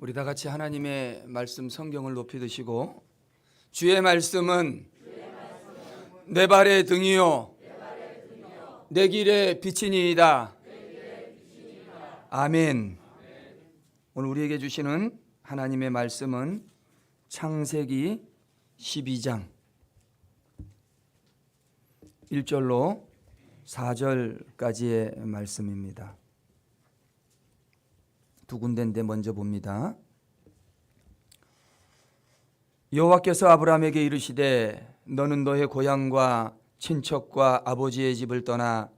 우리 다 같이 하나님의 말씀 성경을 높이 드시고 주의 말씀은 내 발의 등이요 내 길의 빛이니이다. 아멘. 오늘 우리에게 주시는 하나님의 말씀은 창세기 12장 1절로 4절까지의 말씀입니다. 두 군데인데 먼저 봅니다. 여호와께서 아브라함에게 이르시되 너는 너의 고향과 친척과 아버지의 집을 떠나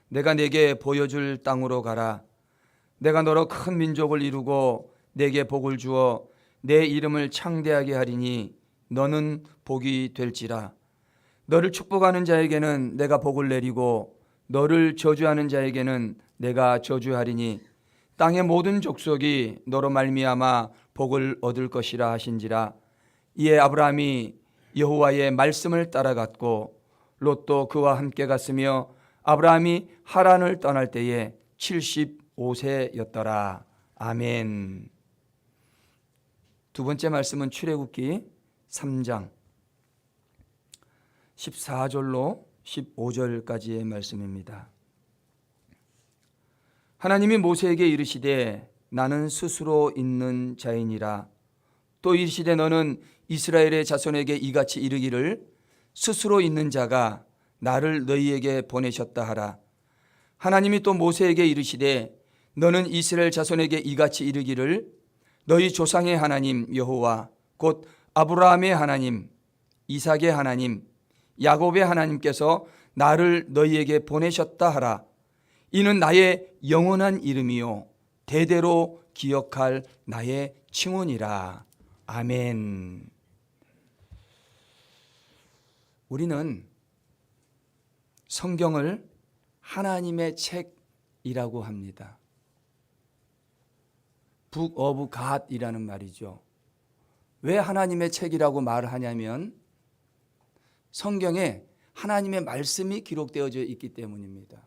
내가 네게 보여줄 땅으로 가라. 내가 너로 큰 민족을 이루고 네게 복을 주어 내 이름을 창대하게 하리니 너는 복이 될지라. 너를 축복하는 자에게는 내가 복을 내리고 너를 저주하는 자에게는 내가 저주하리니 땅의 모든 족속이 너로 말미암아 복을 얻을 것이라 하신지라. 이에 아브라함이 여호와의 말씀을 따라갔고 롯도 그와 함께 갔으며 아브라함이 하란을 떠날 때에 75세였더라. 아멘. 두 번째 말씀은 출애굽기 3장 14절로 15절까지의 말씀입니다. 하나님이 모세에게 이르시되 나는 스스로 있는 자이니라. 또 이르시되 너는 이스라엘의 자손에게 이같이 이르기를 스스로 있는 자가 나를 너희에게 보내셨다 하라. 하나님이 또 모세에게 이르시되 너는 이스라엘 자손에게 이같이 이르기를 너희 조상의 하나님 여호와 곧 아브라함의 하나님 이삭의 하나님 야곱의 하나님께서 나를 너희에게 보내셨다 하라. 이는 나의 영원한 이름이요 대대로 기억할 나의 칭언이라. 아멘. 우리는 성경을 하나님의 책이라고 합니다. Book of God이라는 말이죠. 왜 하나님의 책이라고 말하냐면 성경에 하나님의 말씀이 기록되어져 있기 때문입니다.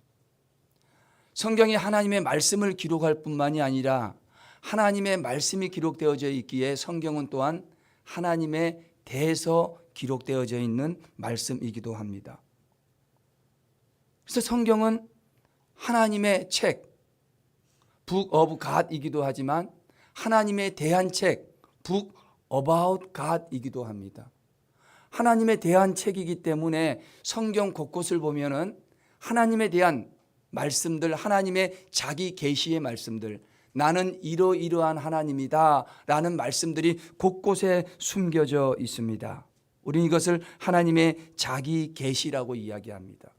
성경이 하나님의 말씀을 기록할 뿐만이 아니라 하나님의 말씀이 기록되어져 있기에 성경은 또한 하나님에 대해서 기록되어져 있는 말씀이기도 합니다. 그래서 성경은 하나님의 책, Book of God이기도 하지만 하나님에 대한 책, Book about God이기도 합니다. 하나님에 대한 책이기 때문에 성경 곳곳을 보면은 하나님에 대한 말씀들, 하나님의 자기 계시의 말씀들, 나는 이러이러한 하나님이다 라는 말씀들이 곳곳에 숨겨져 있습니다. 우리는 이것을 하나님의 자기 계시라고 이야기합니다.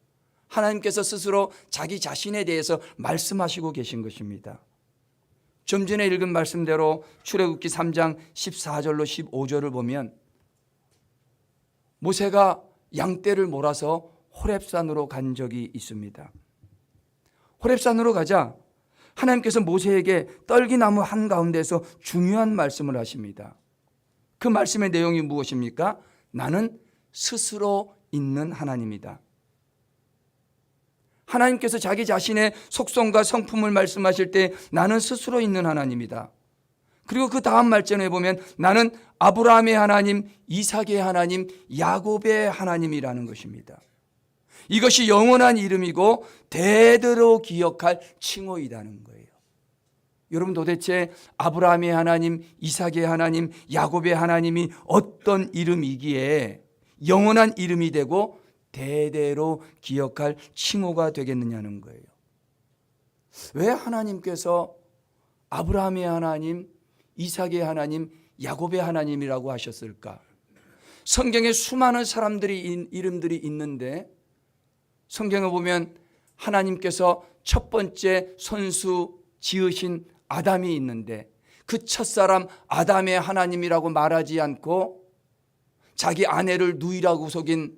하나님께서 스스로 자기 자신에 대해서 말씀하시고 계신 것입니다. 좀 전에 읽은 말씀대로 출애굽기 3장 14절로 15절을 보면 모세가 양떼를 몰아서 호렙산으로 간 적이 있습니다. 호렙산으로 가자 하나님께서 모세에게 떨기나무 한가운데서 중요한 말씀을 하십니다. 그 말씀의 내용이 무엇입니까? 나는 스스로 있는 하나님이다. 하나님께서 자기 자신의 속성과 성품을 말씀하실 때 나는 스스로 있는 하나님이다. 그리고 그 다음 말씀에 보면 나는 아브라함의 하나님, 이삭의 하나님, 야곱의 하나님이라는 것입니다. 이것이 영원한 이름이고 대대로 기억할 칭호이라는 거예요. 여러분 도대체 아브라함의 하나님, 이삭의 하나님, 야곱의 하나님이 어떤 이름이기에 영원한 이름이 되고 대대로 기억할 칭호가 되겠느냐는 거예요. 왜 하나님께서 아브라함의 하나님, 이삭의 하나님, 야곱의 하나님이라고 하셨을까? 성경에 수많은 사람들이 이름들이 있는데 성경에 보면 하나님께서 첫 번째 손수 지으신 아담이 있는데 그 첫사람 아담의 하나님이라고 말하지 않고 자기 아내를 누이라고 속인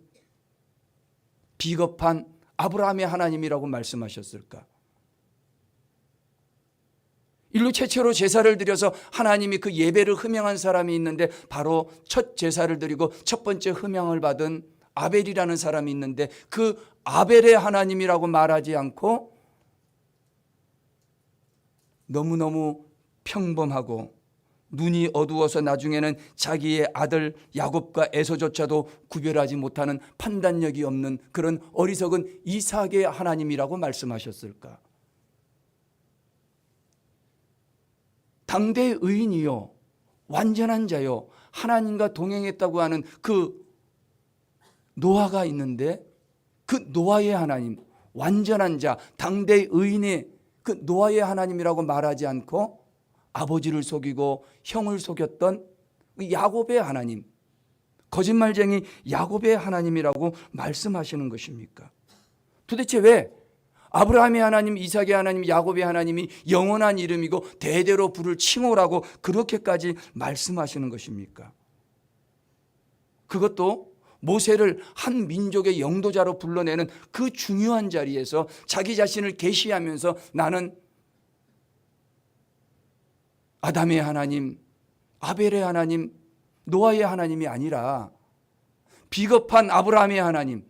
비겁한 아브라함의 하나님이라고 말씀하셨을까? 인류 최초로 제사를 드려서 하나님이 그 예배를 흠양한 사람이 있는데 바로 첫 제사를 드리고 첫 번째 흠양을 받은 아벨이라는 사람이 있는데 그 아벨의 하나님이라고 말하지 않고 너무너무 평범하고 눈이 어두워서 나중에는 자기의 아들 야곱과 에서조차도 구별하지 못하는 판단력이 없는 그런 어리석은 이삭의 하나님이라고 말씀하셨을까? 당대의 의인이요, 완전한 자요, 하나님과 동행했다고 하는 그 노아가 있는데, 그 노아의 하나님, 완전한 자, 당대의 의인의 그 노아의 하나님이라고 말하지 않고 아버지를 속이고 형을 속였던 야곱의 하나님, 거짓말쟁이 야곱의 하나님이라고 말씀하시는 것입니까? 도대체 왜 아브라함의 하나님, 이삭의 하나님, 야곱의 하나님이 영원한 이름이고 대대로 부를 칭호라고 그렇게까지 말씀하시는 것입니까? 그것도 모세를 한 민족의 영도자로 불러내는 그 중요한 자리에서 자기 자신을 계시하면서 나는 아담의 하나님, 아벨의 하나님, 노아의 하나님이 아니라 비겁한 아브라함의 하나님,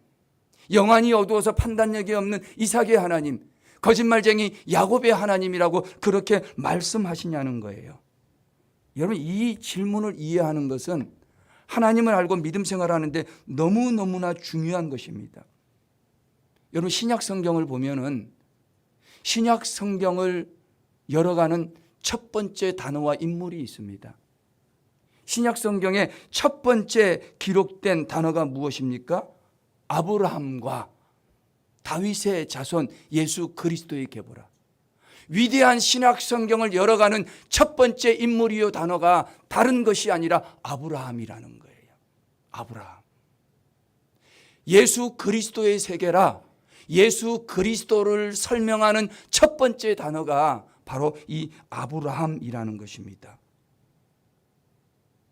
영안이 어두워서 판단력이 없는 이삭의 하나님, 거짓말쟁이 야곱의 하나님이라고 그렇게 말씀하시냐는 거예요. 여러분, 이 질문을 이해하는 것은 하나님을 알고 믿음 생활하는데 너무너무나 중요한 것입니다. 여러분, 신약 성경을 보면은 신약 성경을 열어가는 첫 번째 단어와 인물이 있습니다. 신약 성경의 첫 번째 기록된 단어가 무엇입니까? 아브라함과 다윗의 자손 예수 그리스도의 계보라. 위대한 신약 성경을 열어가는 첫 번째 인물이요 단어가 다른 것이 아니라 아브라함이라는 거예요. 아브라함. 예수 그리스도의 세계라. 예수 그리스도를 설명하는 첫 번째 단어가 바로 이 아브라함이라는 것입니다.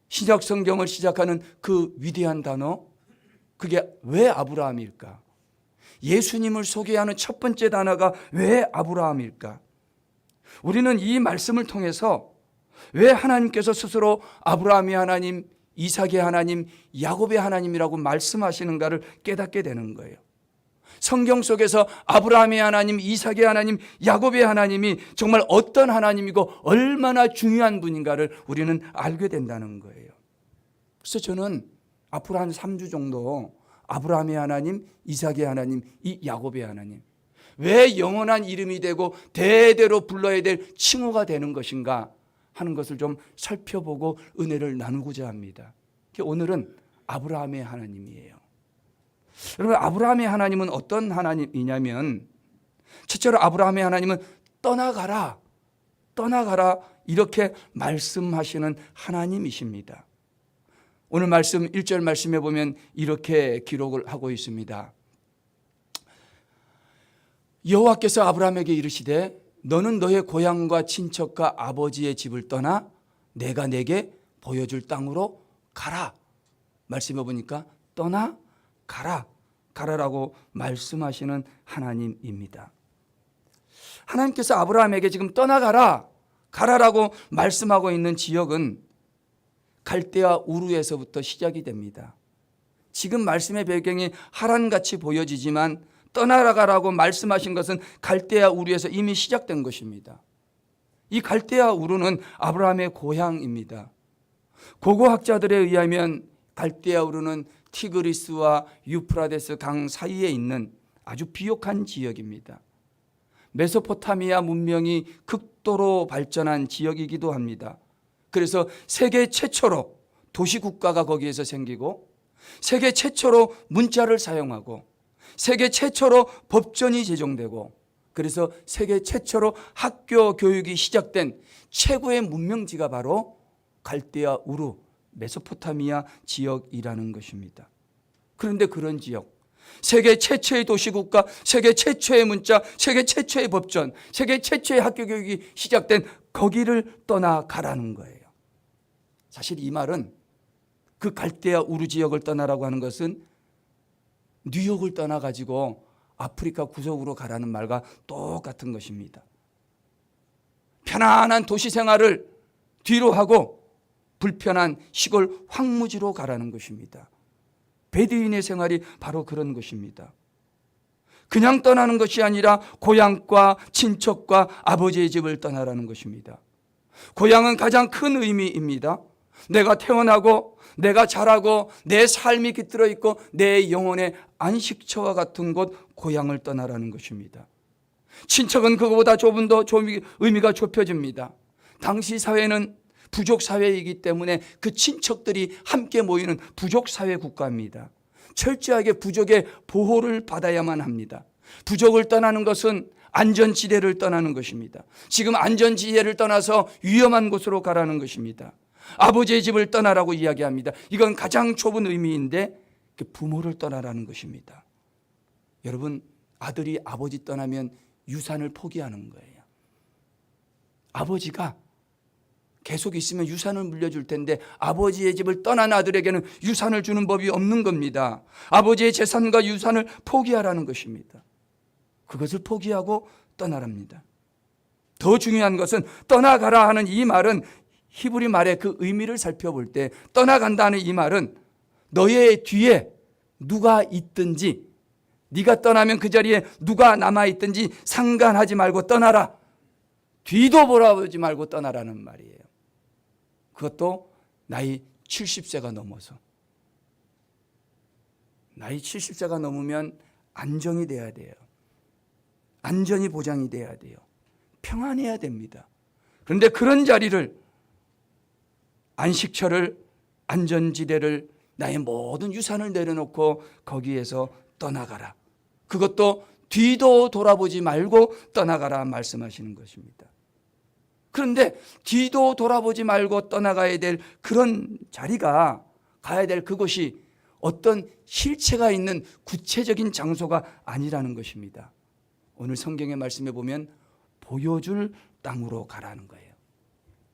신약 성경을 시작하는 그 위대한 단어, 그게 왜 아브라함일까? 예수님을 소개하는 첫 번째 단어가 왜 아브라함일까? 우리는 이 말씀을 통해서 왜 하나님께서 스스로 아브라함의 하나님, 이삭의 하나님, 야곱의 하나님이라고 말씀하시는가를 깨닫게 되는 거예요. 성경 속에서 아브라함의 하나님, 이삭의 하나님, 야곱의 하나님이 정말 어떤 하나님이고 얼마나 중요한 분인가를 우리는 알게 된다는 거예요. 그래서 저는 앞으로 한 3주 정도 아브라함의 하나님, 이삭의 하나님, 이 야곱의 하나님, 왜 영원한 이름이 되고 대대로 불러야 될 칭호가 되는 것인가 하는 것을 좀 살펴보고 은혜를 나누고자 합니다. 오늘은 아브라함의 하나님이에요. 여러분, 아브라함의 하나님은 어떤 하나님이냐면, 첫째로 아브라함의 하나님은 떠나가라, 떠나가라 이렇게 말씀하시는 하나님이십니다. 오늘 말씀 1절 말씀에 보면 이렇게 기록을 하고 있습니다. 여호와께서 아브라함에게 이르시되 너는 너의 고향과 친척과 아버지의 집을 떠나 내가 내게 보여줄 땅으로 가라. 말씀해 보니까 떠나가라, 가라라고 말씀하시는 하나님입니다. 하나님께서 아브라함에게 지금 떠나가라, 가라라고 말씀하고 있는 지역은 갈대아 우르에서부터 시작이 됩니다. 지금 말씀의 배경이 하란같이 보여지지만 떠나가라고 말씀하신 것은 갈대아 우르에서 이미 시작된 것입니다. 이 갈대아 우르는 아브라함의 고향입니다. 고고학자들에 의하면 갈대아 우르는 티그리스와 유프라데스 강 사이에 있는 아주 비옥한 지역입니다. 메소포타미아 문명이 극도로 발전한 지역이기도 합니다. 그래서 세계 최초로 도시국가가 거기에서 생기고, 세계 최초로 문자를 사용하고, 세계 최초로 법전이 제정되고, 그래서 세계 최초로 학교 교육이 시작된 최고의 문명지가 바로 갈대아 우르, 메소포타미아 지역이라는 것입니다. 그런데 그런 지역, 세계 최초의 도시국가, 세계 최초의 문자, 세계 최초의 법전, 세계 최초의 학교 교육이 시작된 거기를 떠나가라는 거예요. 사실 이 말은, 그 갈대아 우르 지역을 떠나라고 하는 것은 뉴욕을 떠나가지고 아프리카 구석으로 가라는 말과 똑같은 것입니다. 편안한 도시 생활을 뒤로 하고 불편한 시골 황무지로 가라는 것입니다. 베두인의 생활이 바로 그런 것입니다. 그냥 떠나는 것이 아니라 고향과 친척과 아버지의 집을 떠나라는 것입니다. 고향은 가장 큰 의미입니다. 내가 태어나고 내가 자라고 내 삶이 깃들어 있고 내 영혼의 안식처와 같은 곳 고향을 떠나라는 것입니다. 친척은 그거보다 조금 더 의미가 좁혀집니다. 당시 사회는 부족 사회이기 때문에 그 친척들이 함께 모이는 부족 사회 국가입니다. 철저하게 부족의 보호를 받아야만 합니다. 부족을 떠나는 것은 안전지대를 떠나는 것입니다. 지금 안전지대를 떠나서 위험한 곳으로 가라는 것입니다. 아버지의 집을 떠나라고 이야기합니다. 이건 가장 좁은 의미인데 부모를 떠나라는 것입니다. 여러분, 아들이 아버지 떠나면 유산을 포기하는 거예요. 아버지가 계속 있으면 유산을 물려줄 텐데 아버지의 집을 떠난 아들에게는 유산을 주는 법이 없는 겁니다. 아버지의 재산과 유산을 포기하라는 것입니다. 그것을 포기하고 떠나랍니다. 더 중요한 것은 떠나가라 하는 이 말은 히브리 말의 그 의미를 살펴볼 때 떠나간다는 이 말은 너의 뒤에 누가 있든지 네가 떠나면 그 자리에 누가 남아있든지 상관하지 말고 떠나라. 뒤도 돌아보지 말고 떠나라는 말이에요. 그것도 나이 70세가 넘어서. 나이 70세가 넘으면 안정이 돼야 돼요. 안전이 보장이 돼야 돼요. 평안해야 됩니다. 그런데 그런 자리를, 안식처를, 안전지대를, 나의 모든 유산을 내려놓고 거기에서 떠나가라. 그것도 뒤도 돌아보지 말고 떠나가라 말씀하시는 것입니다. 그런데 뒤도 돌아보지 말고 떠나가야 될 그런 자리가, 가야 될 그곳이 어떤 실체가 있는 구체적인 장소가 아니라는 것입니다. 오늘 성경의 말씀에 보면 보여줄 땅으로 가라는 거예요.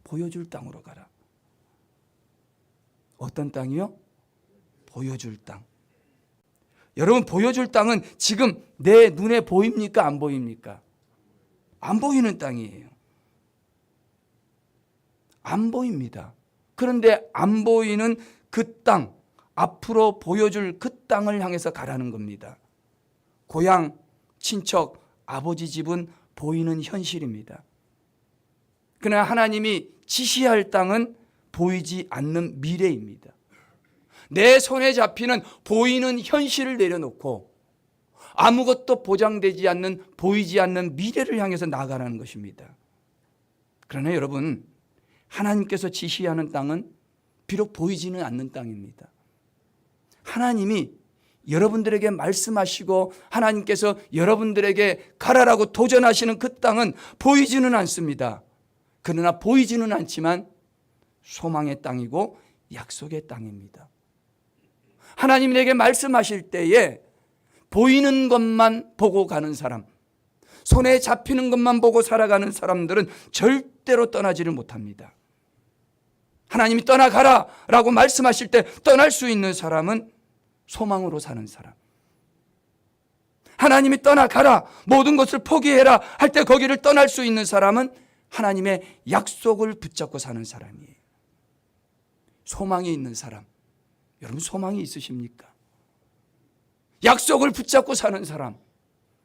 보여줄 땅으로 가라. 어떤 땅이요? 보여줄 땅. 여러분, 보여줄 땅은 지금 내 눈에 보입니까? 안 보입니까? 안 보이는 땅이에요. 안 보입니다. 그런데 안 보이는 그 땅, 앞으로 보여줄 그 땅을 향해서 가라는 겁니다. 고향, 친척, 아버지 집은 보이는 현실입니다. 그러나 하나님이 지시할 땅은 보이지 않는 미래입니다. 내 손에 잡히는 보이는 현실을 내려놓고 아무것도 보장되지 않는, 보이지 않는 미래를 향해서 나아가라는 것입니다. 그러나 여러분, 하나님께서 지시하는 땅은 비록 보이지는 않는 땅입니다. 하나님이 여러분들에게 말씀하시고 하나님께서 여러분들에게 가라라고 도전하시는 그 땅은 보이지는 않습니다. 그러나 보이지는 않지만 소망의 땅이고 약속의 땅입니다. 하나님이 내게 말씀하실 때에 보이는 것만 보고 가는 사람, 손에 잡히는 것만 보고 살아가는 사람들은 절대로 떠나지를 못합니다. 하나님이 떠나가라 라고 말씀하실 때 떠날 수 있는 사람은 소망으로 사는 사람. 하나님이 떠나가라, 모든 것을 포기해라 할 때 거기를 떠날 수 있는 사람은 하나님의 약속을 붙잡고 사는 사람이에요. 소망이 있는 사람. 여러분, 소망이 있으십니까? 약속을 붙잡고 사는 사람.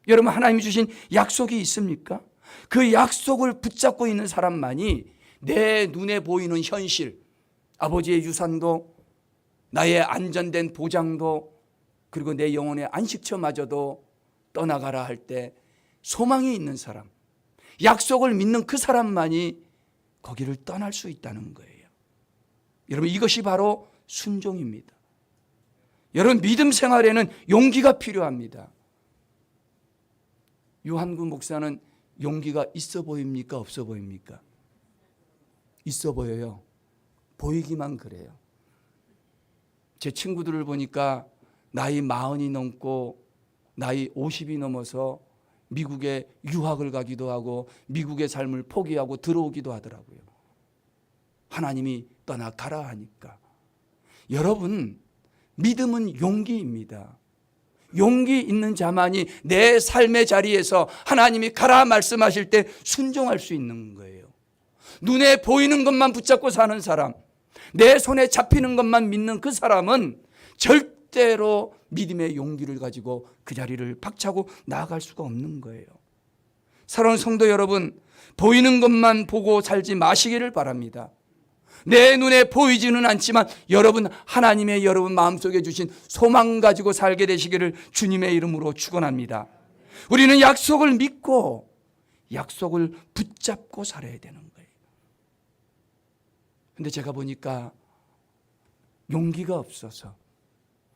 여러분, 하나님이 주신 약속이 있습니까? 그 약속을 붙잡고 있는 사람만이 내 눈에 보이는 현실, 아버지의 유산도, 나의 안전된 보장도, 그리고 내 영혼의 안식처마저도 떠나가라 할 때 소망이 있는 사람, 약속을 믿는 그 사람만이 거기를 떠날 수 있다는 거예요. 여러분, 이것이 바로 순종입니다. 여러분, 믿음 생활에는 용기가 필요합니다. 유한구 목사는 용기가 있어 보입니까? 없어 보입니까? 있어 보여요. 보이기만 그래요. 제 친구들을 보니까 나이 40이 넘고 나이 50이 넘어서 미국에 유학을 가기도 하고 미국의 삶을 포기하고 들어오기도 하더라고요. 하나님이 떠나가라 하니까. 여러분, 믿음은 용기입니다. 용기 있는 자만이 내 삶의 자리에서 하나님이 가라 말씀하실 때 순종할 수 있는 거예요. 눈에 보이는 것만 붙잡고 사는 사람, 내 손에 잡히는 것만 믿는 그 사람은 절대로 믿음의 용기를 가지고 그 자리를 박차고 나아갈 수가 없는 거예요. 사랑하는 성도 여러분, 보이는 것만 보고 살지 마시기를 바랍니다. 내 눈에 보이지는 않지만 여러분 하나님의 여러분 마음속에 주신 소망 가지고 살게 되시기를 주님의 이름으로 축원합니다. 우리는 약속을 믿고 약속을 붙잡고 살아야 되는 거예요. 근데 제가 보니까 용기가 없어서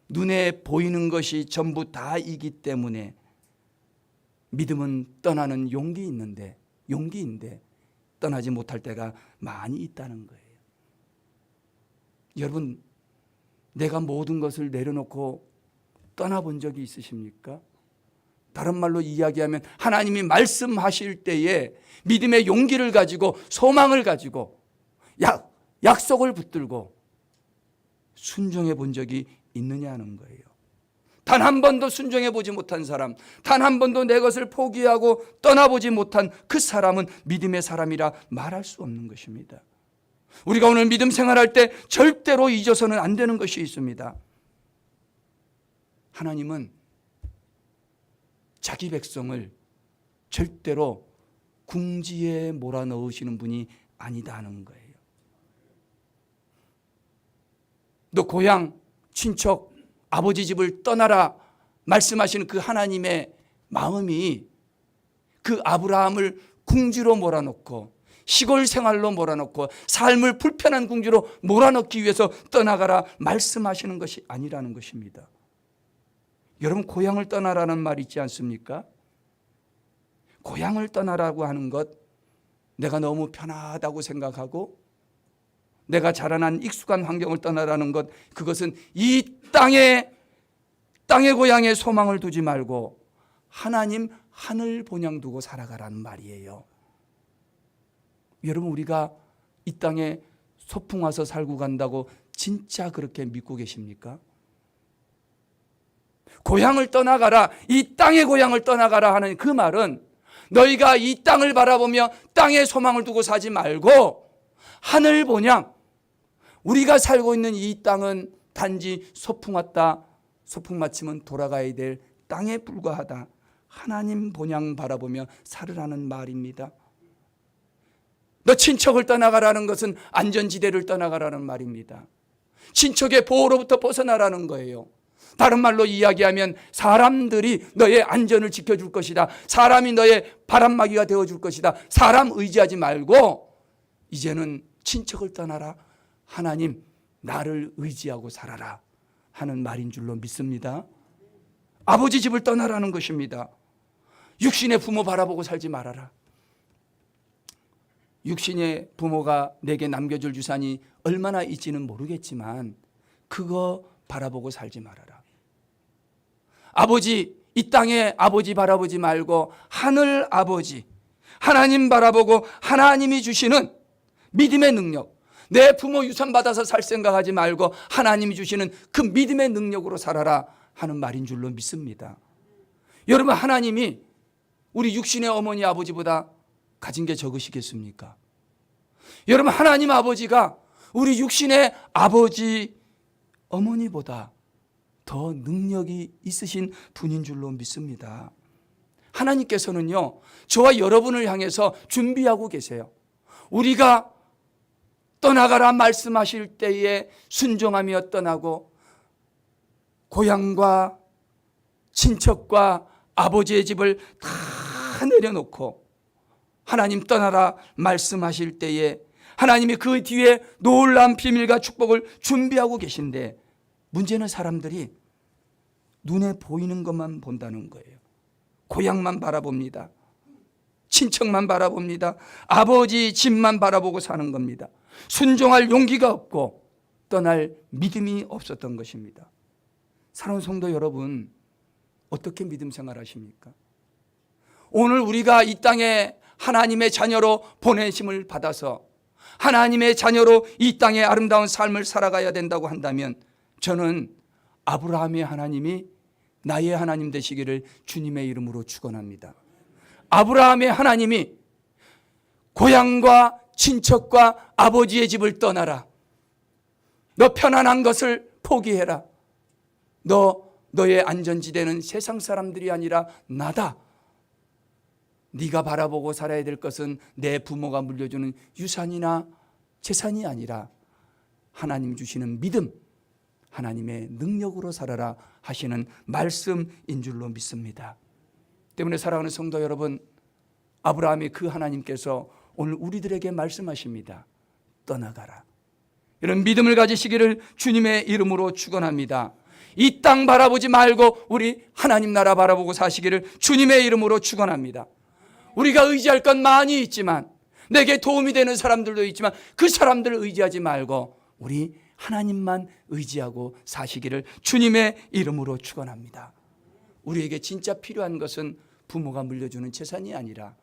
눈에 보이는 것이 전부 다이기 때문에 믿음은 떠나는 용기인데 떠나지 못할 때가 많이 있다는 거예요. 여러분, 내가 모든 것을 내려놓고 떠나본 적이 있으십니까? 다른 말로 이야기하면 하나님이 말씀하실 때에 믿음의 용기를 가지고 소망을 가지고 약속을 붙들고 순종해 본 적이 있느냐는 거예요. 단 한 번도 순종해 보지 못한 사람, 단 한 번도 내 것을 포기하고 떠나보지 못한 그 사람은 믿음의 사람이라 말할 수 없는 것입니다. 우리가 오늘 믿음 생활할 때 절대로 잊어서는 안 되는 것이 있습니다. 하나님은 자기 백성을 절대로 궁지에 몰아넣으시는 분이 아니다 하는 거예요. 너 고향, 친척, 아버지 집을 떠나라 말씀하시는 그 하나님의 마음이 그 아브라함을 궁지로 몰아넣고 시골 생활로 몰아넣고 삶을 불편한 궁지로 몰아넣기 위해서 떠나가라 말씀하시는 것이 아니라는 것입니다. 여러분, 고향을 떠나라는 말 있지 않습니까? 고향을 떠나라고 하는 것, 내가 너무 편하다고 생각하고 내가 자라난 익숙한 환경을 떠나라는 것, 그것은 이 땅의 고향에 소망을 두지 말고 하나님 하늘 본향 두고 살아가라는 말이에요. 여러분, 우리가 이 땅에 소풍 와서 살고 간다고 진짜 그렇게 믿고 계십니까? 고향을 떠나가라, 이 땅의 고향을 떠나가라 하는 그 말은 너희가 이 땅을 바라보며 땅에 소망을 두고 사지 말고 하늘 본향, 우리가 살고 있는 이 땅은 단지 소풍 왔다, 소풍 마치면 돌아가야 될 땅에 불과하다, 하나님 본향 바라보며 살으라는 말입니다. 너 친척을 떠나가라는 것은 안전지대를 떠나가라는 말입니다. 친척의 보호로부터 벗어나라는 거예요. 다른 말로 이야기하면 사람들이 너의 안전을 지켜줄 것이다, 사람이 너의 바람막이가 되어줄 것이다, 사람 의지하지 말고 이제는 친척을 떠나라, 하나님 나를 의지하고 살아라 하는 말인 줄로 믿습니다. 아버지 집을 떠나라는 것입니다. 육신의 부모 바라보고 살지 말아라. 육신의 부모가 내게 남겨줄 유산이 얼마나 있지는 모르겠지만 그거 바라보고 살지 말아라. 아버지, 이 땅에 아버지 바라보지 말고 하늘 아버지, 하나님 바라보고 하나님이 주시는 믿음의 능력, 내 부모 유산 받아서 살 생각하지 말고 하나님이 주시는 그 믿음의 능력으로 살아라 하는 말인 줄로 믿습니다. 여러분, 하나님이 우리 육신의 어머니 아버지보다 가진 게 적으시겠습니까? 여러분, 하나님 아버지가 우리 육신의 아버지 어머니보다 더 능력이 있으신 분인 줄로 믿습니다. 하나님께서는요, 저와 여러분을 향해서 준비하고 계세요. 우리가 떠나가라 말씀하실 때에 순종하며 떠나고 고향과 친척과 아버지의 집을 다 내려놓고 하나님 떠나라 말씀하실 때에 하나님이 그 뒤에 놀라운 비밀과 축복을 준비하고 계신데, 문제는 사람들이 눈에 보이는 것만 본다는 거예요. 고향만 바라봅니다. 친척만 바라봅니다. 아버지 집만 바라보고 사는 겁니다. 순종할 용기가 없고 떠날 믿음이 없었던 것입니다. 사랑하는 성도 여러분, 어떻게 믿음 생활하십니까? 오늘 우리가 이 땅에 하나님의 자녀로 보내심을 받아서 하나님의 자녀로 이 땅의 아름다운 삶을 살아가야 된다고 한다면 저는 아브라함의 하나님이 나의 하나님 되시기를 주님의 이름으로 축원합니다. 아브라함의 하나님이 고향과 친척과 아버지의 집을 떠나라, 너 편안한 것을 포기해라, 너의 안전지대는 세상 사람들이 아니라 나다, 네가 바라보고 살아야 될 것은 내 부모가 물려주는 유산이나 재산이 아니라 하나님 주시는 믿음, 하나님의 능력으로 살아라 하시는 말씀인 줄로 믿습니다. 때문에 사랑하는 성도 여러분, 아브라함의 그 하나님께서 오늘 우리들에게 말씀하십니다. 떠나가라. 이런 믿음을 가지시기를 주님의 이름으로 축원합니다. 이 땅 바라보지 말고 우리 하나님 나라 바라보고 사시기를 주님의 이름으로 축원합니다. 우리가 의지할 건 많이 있지만, 내게 도움이 되는 사람들도 있지만 그 사람들을 의지하지 말고 우리 하나님만 의지하고 사시기를 주님의 이름으로 축원합니다. 우리에게 진짜 필요한 것은 부모가 물려주는 재산이 아니라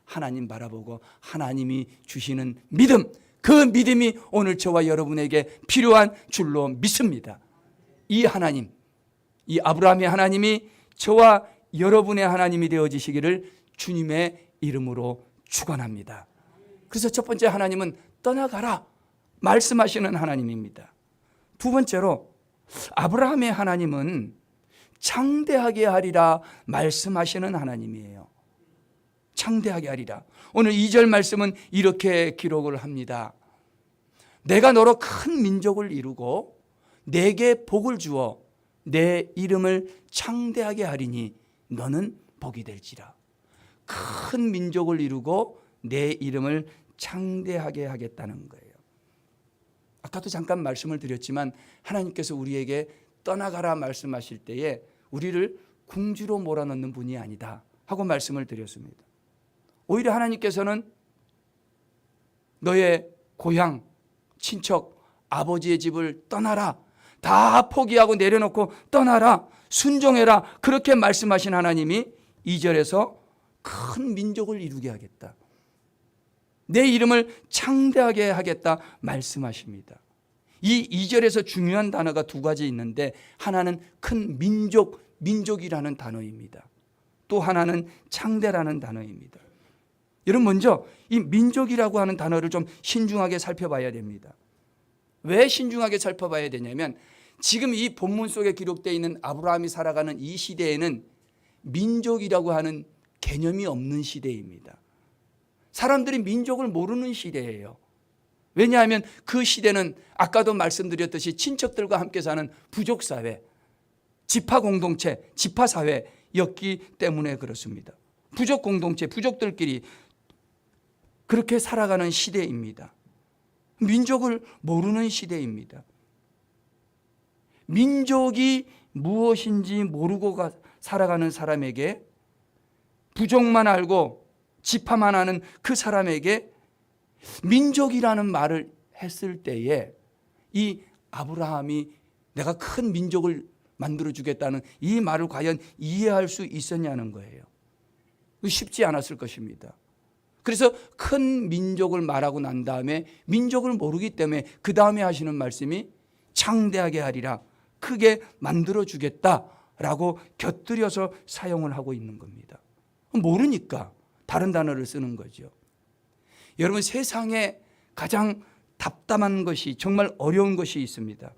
하나님 바라보고 하나님이 주시는 믿음, 그 믿음이 오늘 저와 여러분에게 필요한 줄로 믿습니다. 이 하나님, 이 아브라함의 하나님이 저와 여러분의 하나님이 되어지시기를 주님의 이름으로 축원합니다. 그래서 첫 번째 하나님은 떠나가라 말씀하시는 하나님입니다. 두 번째로 아브라함의 하나님은 창대하게 하리라 말씀하시는 하나님이에요. 창대하게 하리라. 오늘 2절 말씀은 이렇게 기록을 합니다. 내가 너로 큰 민족을 이루고 내게 복을 주어 내 이름을 창대하게 하리니 너는 복이 될지라. 큰 민족을 이루고 내 이름을 창대하게 하겠다는 거예요. 아까도 잠깐 말씀을 드렸지만 하나님께서 우리에게 떠나가라 말씀하실 때에 우리를 궁지로 몰아넣는 분이 아니다 하고 말씀을 드렸습니다. 오히려 하나님께서는 너의 고향, 친척, 아버지의 집을 떠나라, 다 포기하고 내려놓고 떠나라, 순종해라, 그렇게 말씀하신 하나님이 2절에서 큰 민족을 이루게 하겠다, 내 이름을 창대하게 하겠다 말씀하십니다. 이 2절에서 중요한 단어가 두 가지 있는데, 하나는 큰 민족, 민족이라는 단어입니다. 또 하나는 창대라는 단어입니다. 여러분, 먼저 이 민족이라고 하는 단어를 좀 신중하게 살펴봐야 됩니다. 왜 신중하게 살펴봐야 되냐면, 지금 이 본문 속에 기록되어 있는 아브라함이 살아가는 이 시대에는 민족이라고 하는 개념이 없는 시대입니다. 사람들이 민족을 모르는 시대예요. 왜냐하면 그 시대는 아까도 말씀드렸듯이 친척들과 함께 사는 부족사회, 지파공동체, 지파사회였기 때문에 그렇습니다. 부족공동체, 부족들끼리 그렇게 살아가는 시대입니다. 민족을 모르는 시대입니다. 민족이 무엇인지 모르고 살아가는 사람에게, 부족만 알고 지파만 아는 그 사람에게 민족이라는 말을 했을 때에 이 아브라함이 내가 큰 민족을 만들어주겠다는 이 말을 과연 이해할 수 있었냐는 거예요. 쉽지 않았을 것입니다. 그래서 큰 민족을 말하고 난 다음에 민족을 모르기 때문에 그 다음에 하시는 말씀이 창대하게 하리라, 크게 만들어주겠다라고 곁들여서 사용을 하고 있는 겁니다. 모르니까 다른 단어를 쓰는 거죠. 여러분, 세상에 가장 답답한 것이, 정말 어려운 것이 있습니다.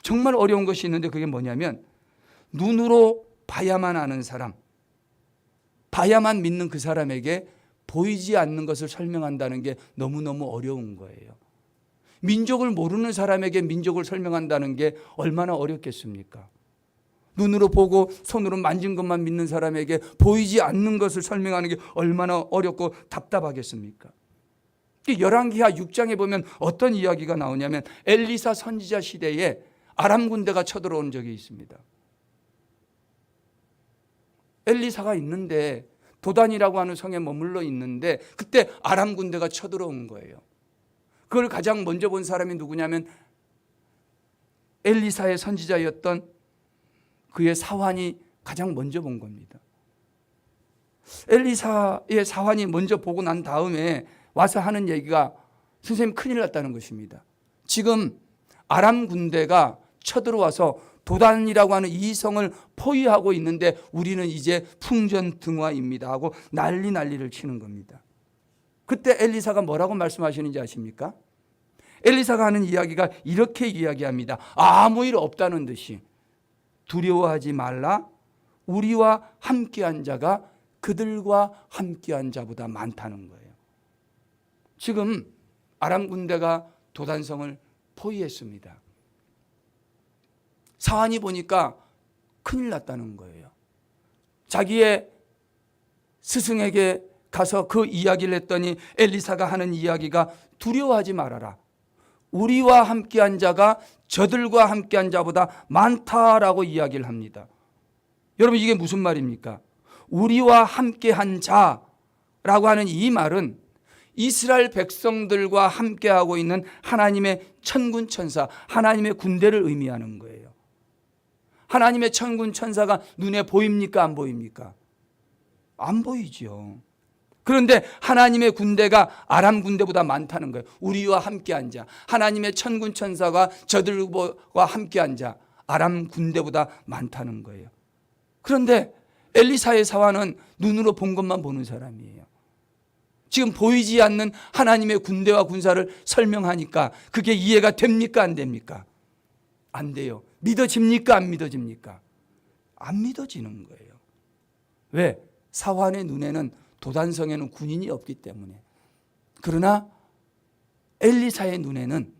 정말 어려운 것이 있는데 그게 뭐냐면, 눈으로 봐야만 아는 사람, 봐야만 믿는 그 사람에게 보이지 않는 것을 설명한다는 게 너무너무 어려운 거예요. 민족을 모르는 사람에게 민족을 설명한다는 게 얼마나 어렵겠습니까? 눈으로 보고 손으로 만진 것만 믿는 사람에게 보이지 않는 것을 설명하는 게 얼마나 어렵고 답답하겠습니까? 열왕기하 6장에 보면 어떤 이야기가 나오냐면, 엘리사 선지자 시대에 아람 군대가 쳐들어온 적이 있습니다. 엘리사가 있는데, 도단이라고 하는 성에 머물러 있는데 그때 아람 군대가 쳐들어온 거예요. 그걸 가장 먼저 본 사람이 누구냐면 엘리사의 선지자였던 그의 사환이 가장 먼저 본 겁니다. 엘리사의 사환이 먼저 보고 난 다음에 와서 하는 얘기가, 선생님 큰일 났다는 것입니다. 지금 아람 군대가 쳐들어와서 도단이라고 하는 이 성을 포위하고 있는데 우리는 이제 풍전등화입니다 하고 난리를 치는 겁니다. 그때 엘리사가 뭐라고 말씀하시는지 아십니까? 엘리사가 하는 이야기가 이렇게 이야기합니다. 아무 일 없다는 듯이, 두려워하지 말라, 우리와 함께한 자가 그들과 함께한 자보다 많다는 거예요. 지금 아람 군대가 도단성을 포위했습니다. 사환이 보니까 큰일 났다는 거예요. 자기의 스승에게 가서 그 이야기를 했더니 엘리사가 하는 이야기가 두려워하지 말아라. 우리와 함께한 자가 저들과 함께한 자보다 많다라고 이야기를 합니다. 여러분 이게 무슨 말입니까? 우리와 함께한 자라고 하는 이 말은 이스라엘 백성들과 함께하고 있는 하나님의 천군 천사, 하나님의 군대를 의미하는 거예요. 하나님의 천군 천사가 눈에 보입니까? 안 보입니까? 안 보이죠. 그런데 하나님의 군대가 아람 군대보다 많다는 거예요. 우리와 함께한 자, 하나님의 천군 천사가 저들과 함께한 자, 아람 군대보다 많다는 거예요. 그런데 엘리사의 사환은 눈으로 본 것만 보는 사람이에요. 지금 보이지 않는 하나님의 군대와 군사를 설명하니까 그게 이해가 됩니까? 안 됩니까? 안 돼요. 믿어집니까? 안 믿어집니까? 안 믿어지는 거예요. 왜? 사환의 눈에는 도단성에는 군인이 없기 때문에. 그러나 엘리사의 눈에는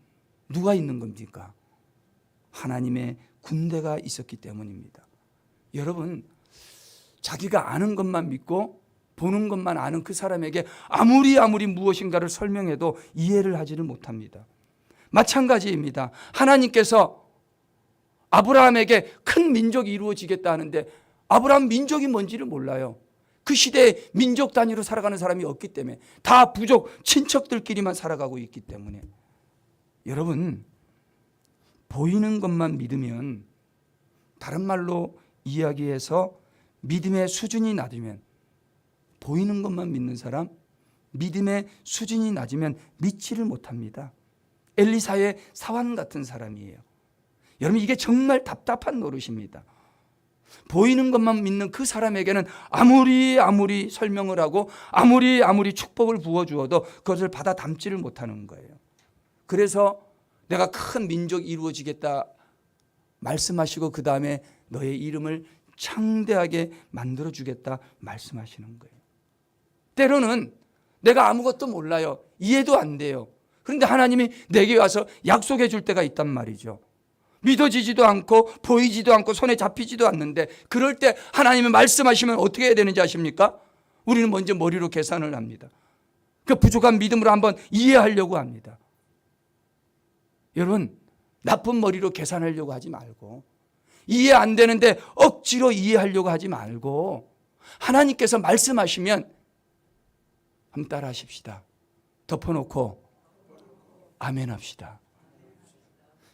누가 있는 겁니까? 하나님의 군대가 있었기 때문입니다. 여러분, 자기가 아는 것만 믿고 보는 것만 아는 그 사람에게 아무리 무엇인가를 설명해도 이해를 하지를 못합니다. 마찬가지입니다. 하나님께서 아브라함에게 큰 민족이 이루어지겠다 하는데 아브라함 민족이 뭔지를 몰라요. 그 시대에 민족 단위로 살아가는 사람이 없기 때문에 다 부족, 친척들끼리만 살아가고 있기 때문에. 여러분, 보이는 것만 믿으면, 다른 말로 이야기해서 믿음의 수준이 낮으면, 보이는 것만 믿는 사람, 믿음의 수준이 낮으면 믿지를 못합니다. 엘리사의 사환 같은 사람이에요. 여러분, 이게 정말 답답한 노릇입니다. 보이는 것만 믿는 그 사람에게는 아무리 설명을 하고 아무리 축복을 부어주어도 그것을 받아 담지를 못하는 거예요. 그래서 내가 큰 민족이 이루어지겠다 말씀하시고 그 다음에 너의 이름을 창대하게 만들어주겠다 말씀하시는 거예요. 때로는 내가 아무것도 몰라요. 이해도 안 돼요. 그런데 하나님이 내게 와서 약속해 줄 때가 있단 말이죠. 믿어지지도 않고 보이지도 않고 손에 잡히지도 않는데, 그럴 때 하나님이 말씀하시면 어떻게 해야 되는지 아십니까? 우리는 먼저 머리로 계산을 합니다. 그 부족한 믿음으로 한번 이해하려고 합니다. 여러분, 나쁜 머리로 계산하려고 하지 말고, 이해 안 되는데 억지로 이해하려고 하지 말고, 하나님께서 말씀하시면 한번 따라 하십시다. 덮어놓고 아멘 합시다.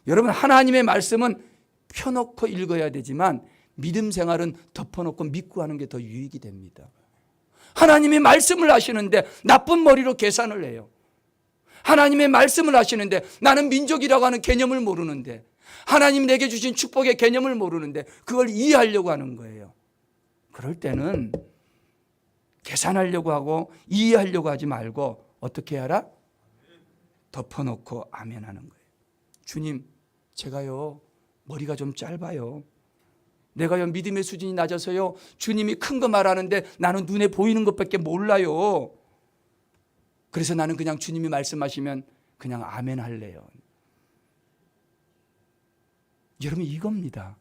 여러분, 하나님의 말씀은 펴놓고 읽어야 되지만 믿음 생활은 덮어놓고 믿고 하는 게 더 유익이 됩니다. 하나님이 말씀을 하시는데 나쁜 머리로 계산을 해요. 하나님의 말씀을 하시는데 나는 민족이라고 하는 개념을 모르는데, 하나님 내게 주신 축복의 개념을 모르는데 그걸 이해하려고 하는 거예요. 그럴 때는 계산하려고 하고 이해하려고 하지 말고 어떻게 하라? 덮어놓고 아멘 하는 거예요. 주님, 제가요 머리가 좀 짧아요. 내가요 믿음의 수준이 낮아서요 주님이 큰 거 말하는데 나는 눈에 보이는 것밖에 몰라요. 그래서 나는 그냥 주님이 말씀하시면 그냥 아멘 할래요. 여러분, 이겁니다.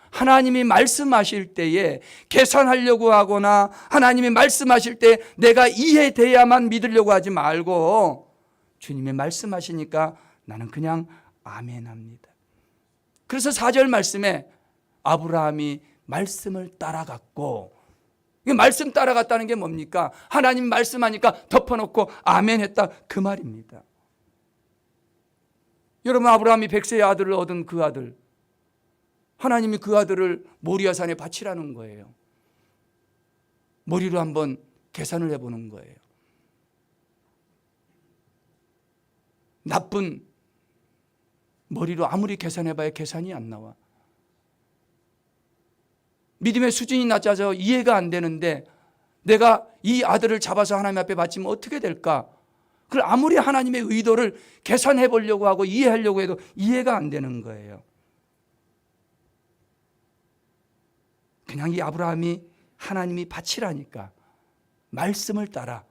하나님이 말씀하실 때에 계산하려고 하거나 하나님이 말씀하실 때 내가 이해돼야만 믿으려고 하지 말고 주님이 말씀하시니까 나는 그냥 아멘 합니다. 그래서 4절 말씀에 아브라함이 말씀을 따라갔고, 말씀 따라갔다는 게 뭡니까? 하나님 말씀하니까 덮어놓고 아멘 했다, 그 말입니다. 여러분, 아브라함이 100세의 아들을 얻은 그 아들, 하나님이 그 아들을 모리아산에 바치라는 거예요. 머리로 한번 계산을 해보는 거예요. 나쁜 머리로 아무리 계산해봐야 계산이 안 나와. 믿음의 수준이 낮아져 이해가 안 되는데 내가 이 아들을 잡아서 하나님 앞에 바치면 어떻게 될까? 그걸 아무리 하나님의 의도를 계산해 보려고 하고 이해하려고 해도 이해가 안 되는 거예요. 그냥 이 아브라함이 하나님이 바치라니까 말씀을 따라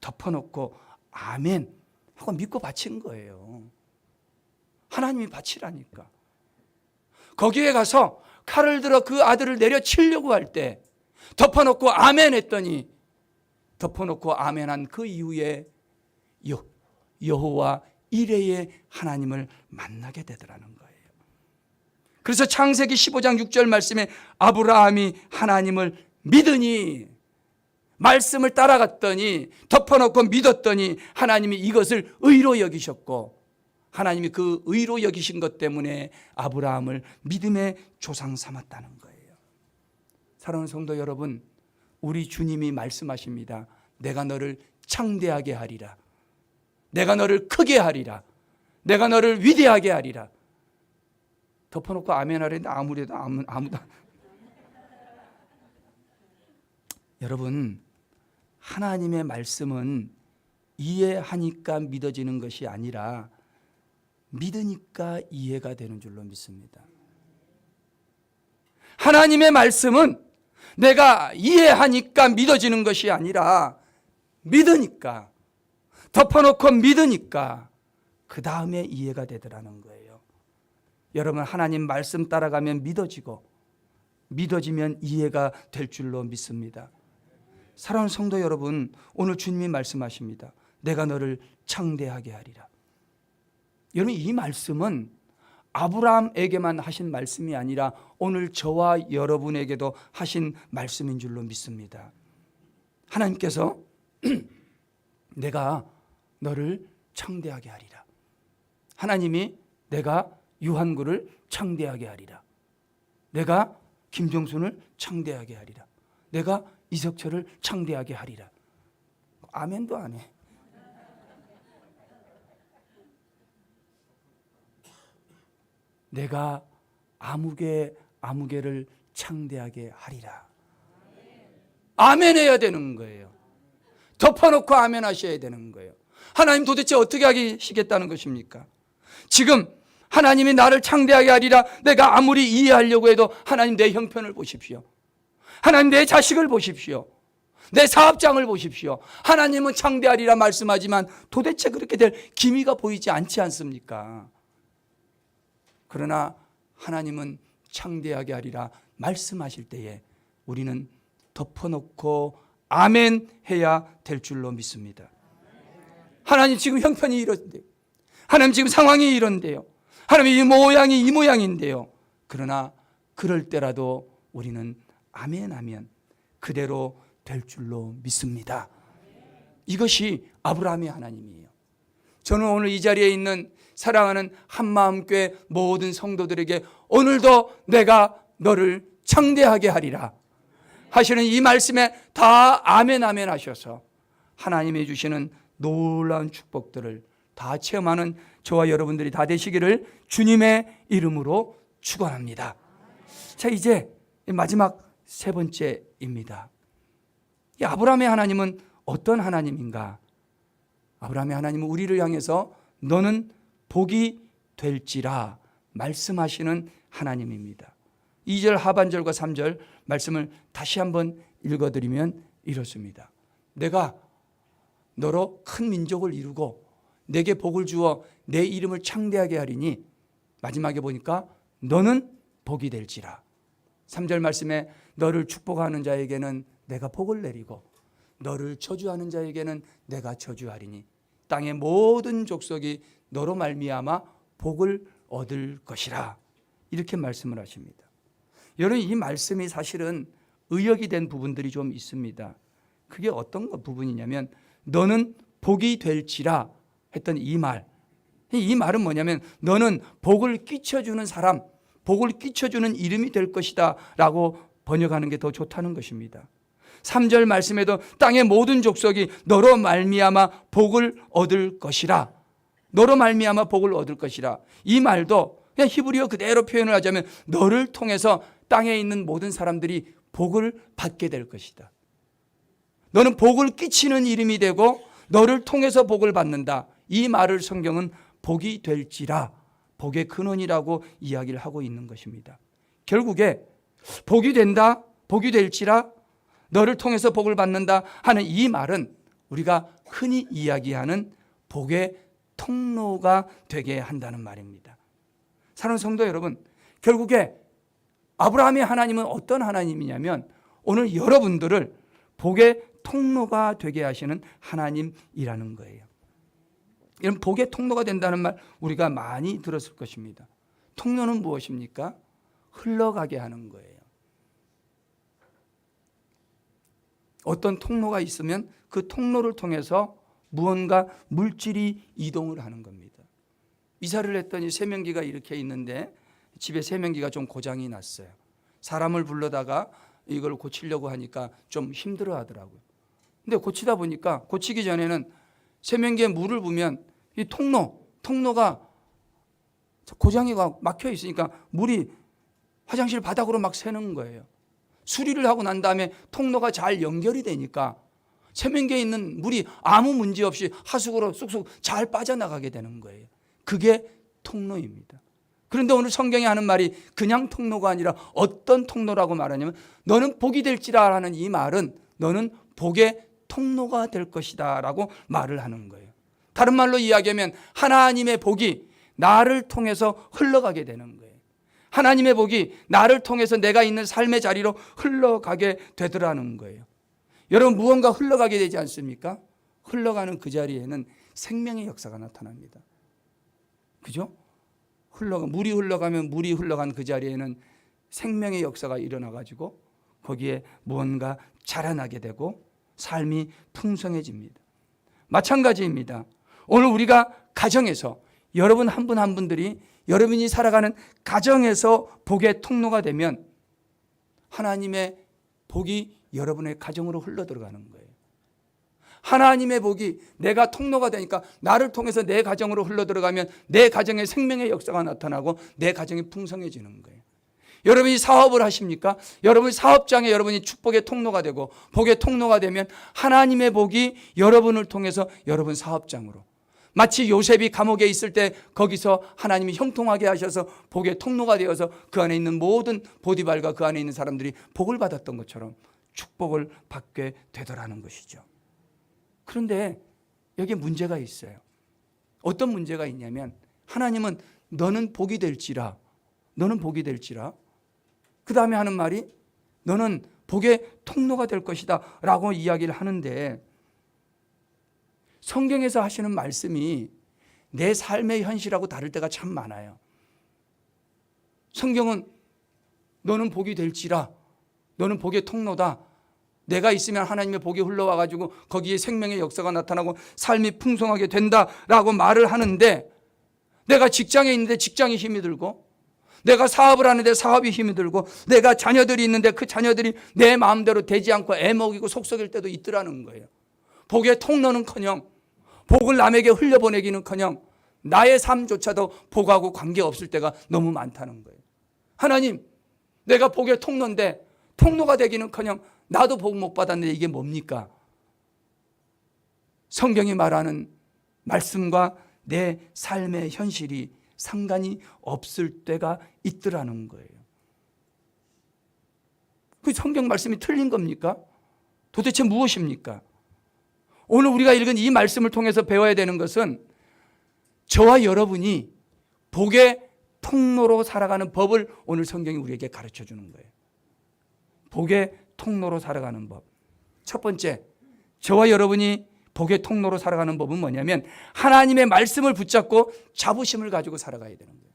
덮어놓고 아멘 하고 믿고 바친 거예요. 하나님이 바치라니까. 거기에 가서 칼을 들어 그 아들을 내려치려고 할 때 덮어놓고 아멘 했더니, 덮어놓고 아멘한 그 이후에 여호와 이레의 하나님을 만나게 되더라는 거예요. 그래서 창세기 15장 6절 말씀에 아브라함이 하나님을 믿으니, 말씀을 따라갔더니, 덮어놓고 믿었더니 하나님이 이것을 의로 여기셨고, 하나님이 그 의로 여기신 것 때문에 아브라함을 믿음의 조상 삼았다는 거예요. 사랑하는 성도 여러분, 우리 주님이 말씀하십니다. 내가 너를 창대하게 하리라. 내가 너를 크게 하리라. 내가 너를 위대하게 하리라. 덮어놓고 아멘 하랬는데 아무도 여러분, 하나님의 말씀은 이해하니까 믿어지는 것이 아니라 믿으니까 이해가 되는 줄로 믿습니다. 하나님의 말씀은 내가 이해하니까 믿어지는 것이 아니라 믿으니까, 덮어놓고 믿으니까 그 다음에 이해가 되더라는 거예요. 여러분, 하나님 말씀 따라가면 믿어지고, 믿어지면 이해가 될 줄로 믿습니다. 사랑하는 성도 여러분, 오늘 주님이 말씀하십니다. 내가 너를 창대하게 하리라. 여러분, 이 말씀은 아브라함에게만 하신 말씀이 아니라 오늘 저와 여러분에게도 하신 말씀인 줄로 믿습니다. 하나님께서 내가 너를 창대하게 하리라. 하나님이 내가 유한구를 창대하게 하리라. 내가 김종순을 창대하게 하리라. 내가 이석철을 창대하게 하리라. 아멘도 안 해. 내가 아무개를 창대하게 하리라. 아멘 해야 되는 거예요. 덮어놓고 아멘 하셔야 되는 거예요. 하나님 도대체 어떻게 하시겠다는 것입니까? 지금 하나님이 나를 창대하게 하리라. 내가 아무리 이해하려고 해도 하나님 내 형편을 보십시오. 하나님 내 자식을 보십시오. 내 사업장을 보십시오. 하나님은 창대하리라 말씀하지만 도대체 그렇게 될 기미가 보이지 않지 않습니까? 그러나 하나님은 창대하게 하리라 말씀하실 때에 우리는 덮어놓고 아멘 해야 될 줄로 믿습니다. 하나님 지금 형편이 이런데요. 하나님 지금 상황이 이런데요. 하나님 이 모양이 이 모양인데요. 그러나 그럴 때라도 우리는 아멘 하면 그대로 될 줄로 믿습니다. 이것이 아브라함의 하나님이에요. 저는 오늘 이 자리에 있는 사랑하는 한마음교회 모든 성도들에게 오늘도 내가 너를 창대하게 하리라 하시는 이 말씀에 다 아멘 아멘 하셔서 하나님이 주시는 놀라운 축복들을 다 체험하는 저와 여러분들이 다 되시기를 주님의 이름으로 축원합니다. 자, 이제 마지막 세 번째입니다. 이 아브라함의 하나님은 어떤 하나님인가? 아브라함의 하나님은 우리를 향해서 너는 복이 될지라 말씀하시는 하나님입니다. 2절 하반절과 3절 말씀을 다시 한번 읽어드리면 이렇습니다. 내가 너로 큰 민족을 이루고 내게 복을 주어 내 이름을 창대하게 하리니, 마지막에 보니까 너는 복이 될지라. 3절 말씀에 너를 축복하는 자에게는 내가 복을 내리고 너를 저주하는 자에게는 내가 저주하리니 땅의 모든 족속이 너로 말미암아 복을 얻을 것이라. 이렇게 말씀을 하십니다. 여러분, 이 말씀이 사실은 의역이 된 부분들이 좀 있습니다. 그게 어떤 부분이냐면 너는 복이 될지라 했던 이 말. 이 말은 뭐냐면 너는 복을 끼쳐주는 사람, 복을 끼쳐주는 이름이 될 것이다 라고 번역하는 게 더 좋다는 것입니다. 3절 말씀에도 땅의 모든 족속이 너로 말미암아 복을 얻을 것이라. 너로 말미암아 복을 얻을 것이라. 이 말도 그냥 히브리어 그대로 표현을 하자면 너를 통해서 땅에 있는 모든 사람들이 복을 받게 될 것이다. 너는 복을 끼치는 이름이 되고 너를 통해서 복을 받는다. 이 말을 성경은 복이 될지라, 복의 근원이라고 이야기를 하고 있는 것입니다. 결국에 복이 된다, 복이 될지라, 너를 통해서 복을 받는다 하는 이 말은 우리가 흔히 이야기하는 복의 통로가 되게 한다는 말입니다. 사랑하는 성도 여러분, 결국에 아브라함의 하나님은 어떤 하나님이냐면 오늘 여러분들을 복의 통로가 되게 하시는 하나님이라는 거예요. 이런 복의 통로가 된다는 말 우리가 많이 들었을 것입니다. 통로는 무엇입니까? 흘러가게 하는 거예요. 어떤 통로가 있으면 그 통로를 통해서 무언가 물질이 이동을 하는 겁니다. 이사를 했더니 세면기가 이렇게 있는데 집에 세면기가 좀 고장이 났어요. 사람을 불러다가 이걸 고치려고 하니까 좀 힘들어 하더라고요. 근데 고치다 보니까 고치기 전에는 세면기에 물을 부으면 이 통로가 고장이 막혀 있으니까 물이 화장실 바닥으로 막 새는 거예요. 수리를 하고 난 다음에 통로가 잘 연결이 되니까 세면기에 있는 물이 아무 문제 없이 하수구로 쑥쑥 잘 빠져나가게 되는 거예요. 그게 통로입니다. 그런데 오늘 성경이 하는 말이 그냥 통로가 아니라 어떤 통로라고 말하냐면 너는 복이 될지라 하는 이 말은 너는 복의 통로가 될 것이다 라고 말을 하는 거예요. 다른 말로 이야기하면 하나님의 복이 나를 통해서 흘러가게 되는 거예요. 하나님의 복이 나를 통해서 내가 있는 삶의 자리로 흘러가게 되더라는 거예요. 여러분, 무언가 흘러가게 되지 않습니까? 흘러가는 그 자리에는 생명의 역사가 나타납니다. 그죠? 물이 흘러가면 물이 흘러간 그 자리에는 생명의 역사가 일어나가지고 거기에 무언가 자라나게 되고 삶이 풍성해집니다. 마찬가지입니다. 오늘 우리가 가정에서 여러분 한 분 한 분들이 여러분이 살아가는 가정에서 복의 통로가 되면 하나님의 복이 여러분의 가정으로 흘러들어가는 거예요. 하나님의 복이 내가 통로가 되니까 나를 통해서 내 가정으로 흘러들어가면 내 가정에 생명의 역사가 나타나고 내 가정이 풍성해지는 거예요. 여러분이 사업을 하십니까? 여러분 사업장에 여러분이 축복의 통로가 되고 복의 통로가 되면 하나님의 복이 여러분을 통해서 여러분 사업장으로, 마치 요셉이 감옥에 있을 때 거기서 하나님이 형통하게 하셔서 복의 통로가 되어서 그 안에 있는 모든 보디발과 그 안에 있는 사람들이 복을 받았던 것처럼 축복을 받게 되더라는 것이죠. 그런데 여기에 문제가 있어요. 어떤 문제가 있냐면 하나님은 너는 복이 될지라, 너는 복이 될지라, 그 다음에 하는 말이 너는 복의 통로가 될 것이다 라고 이야기를 하는데, 성경에서 하시는 말씀이 내 삶의 현실하고 다를 때가 참 많아요. 성경은 너는 복이 될지라, 너는 복의 통로다, 내가 있으면 하나님의 복이 흘러와가지고 거기에 생명의 역사가 나타나고 삶이 풍성하게 된다라고 말을 하는데, 내가 직장에 있는데 직장이 힘이 들고, 내가 사업을 하는데 사업이 힘이 들고, 내가 자녀들이 있는데 그 자녀들이 내 마음대로 되지 않고 애먹이고 속썩일 때도 있더라는 거예요. 복의 통로는커녕 복을 남에게 흘려보내기는커녕 나의 삶조차도 복하고 관계없을 때가 너무 많다는 거예요. 하나님, 내가 복의 통로인데 통로가 되기는커녕 나도 복 못 받았는데 이게 뭡니까? 성경이 말하는 말씀과 내 삶의 현실이 상관이 없을 때가 있더라는 거예요. 그 성경 말씀이 틀린 겁니까? 도대체 무엇입니까? 오늘 우리가 읽은 이 말씀을 통해서 배워야 되는 것은 저와 여러분이 복의 통로로 살아가는 법을 오늘 성경이 우리에게 가르쳐 주는 거예요. 복의 통로로 살아가는 법. 첫 번째, 저와 여러분이 복의 통로로 살아가는 법은 뭐냐면 하나님의 말씀을 붙잡고 자부심을 가지고 살아가야 되는 거예요.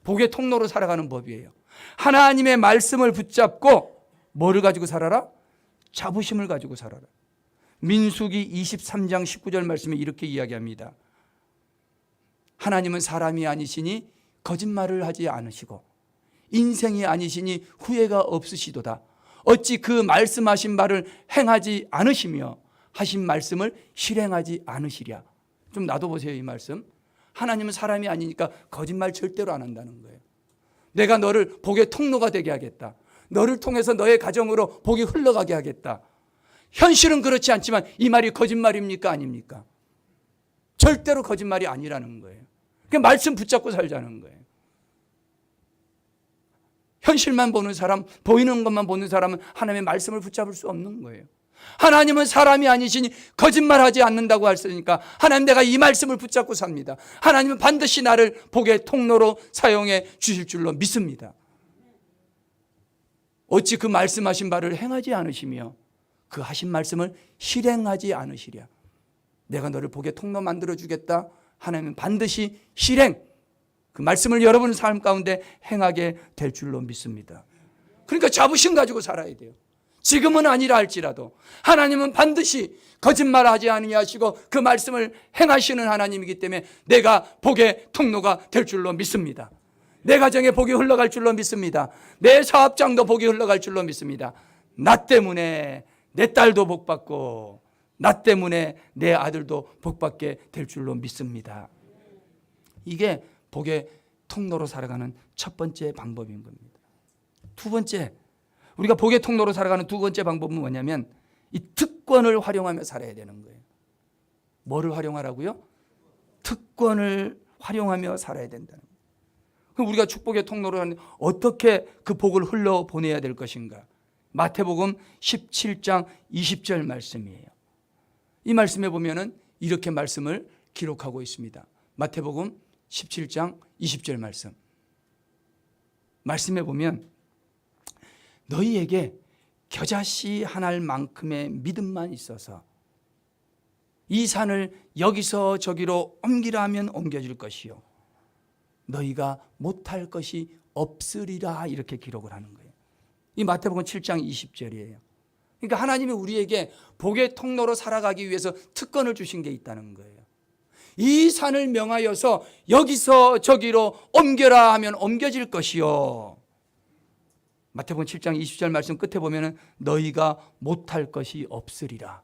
복의 통로로 살아가는 법이에요. 하나님의 말씀을 붙잡고 뭐를 가지고 살아라? 자부심을 가지고 살아라. 민수기 23장 19절 말씀에 이렇게 이야기합니다. 하나님은 사람이 아니시니 거짓말을 하지 않으시고 인생이 아니시니 후회가 없으시도다. 어찌 그 말씀하신 바를 행하지 않으시며 하신 말씀을 실행하지 않으시랴. 좀 놔둬보세요, 이 말씀. 하나님은 사람이 아니니까 거짓말 절대로 안 한다는 거예요. 내가 너를 복의 통로가 되게 하겠다. 너를 통해서 너의 가정으로 복이 흘러가게 하겠다. 현실은 그렇지 않지만 이 말이 거짓말입니까? 아닙니까? 절대로 거짓말이 아니라는 거예요. 그 말씀 붙잡고 살자는 거예요. 현실만 보는 사람, 보이는 것만 보는 사람은 하나님의 말씀을 붙잡을 수 없는 거예요. 하나님은 사람이 아니시니 거짓말하지 않는다고 하시니까 하나님, 내가 이 말씀을 붙잡고 삽니다. 하나님은 반드시 나를 복의 통로로 사용해 주실 줄로 믿습니다. 어찌 그 말씀하신 바를 행하지 않으시며 그 하신 말씀을 실행하지 않으시랴. 내가 너를 복의 통로 만들어 주겠다. 하나님은 반드시 실행, 그 말씀을 여러분 삶 가운데 행하게 될 줄로 믿습니다. 그러니까 자부심 가지고 살아야 돼요. 지금은 아니라 할지라도 하나님은 반드시 거짓말하지 아니하시고 그 말씀을 행하시는 하나님이기 때문에 내가 복의 통로가 될 줄로 믿습니다. 내 가정에 복이 흘러갈 줄로 믿습니다. 내 사업장도 복이 흘러갈 줄로 믿습니다. 나 때문에 내 딸도 복받고 나 때문에 내 아들도 복받게 될 줄로 믿습니다. 이게 복의 통로로 살아가는 첫 번째 방법인 겁니다. 두 번째, 우리가 복의 통로로 살아가는 두 번째 방법은 뭐냐면 이 특권을 활용하며 살아야 되는 거예요. 뭐를 활용하라고요? 특권을 활용하며 살아야 된다는 거예요. 그럼 우리가 축복의 통로로 하는 어떻게 그 복을 흘러보내야 될 것인가? 마태복음 17장 20절 말씀이에요. 이 말씀에 보면은 이렇게 말씀을 기록하고 있습니다. 마태복음 17장 20절 말씀. 말씀에 보면 너희에게 겨자씨 한 알만큼의 믿음만 있어서 이 산을 여기서 저기로 옮기라 하면 옮겨질 것이요 너희가 못할 것이 없으리라, 이렇게 기록을 하는 거예요. 이 마태복음 7장 20절이에요. 그러니까 하나님이 우리에게 복의 통로로 살아가기 위해서 특권을 주신 게 있다는 거예요. 이 산을 명하여서 여기서 저기로 옮겨라 하면 옮겨질 것이요 마태복음 7장 20절 말씀 끝에 보면은 너희가 못할 것이 없으리라.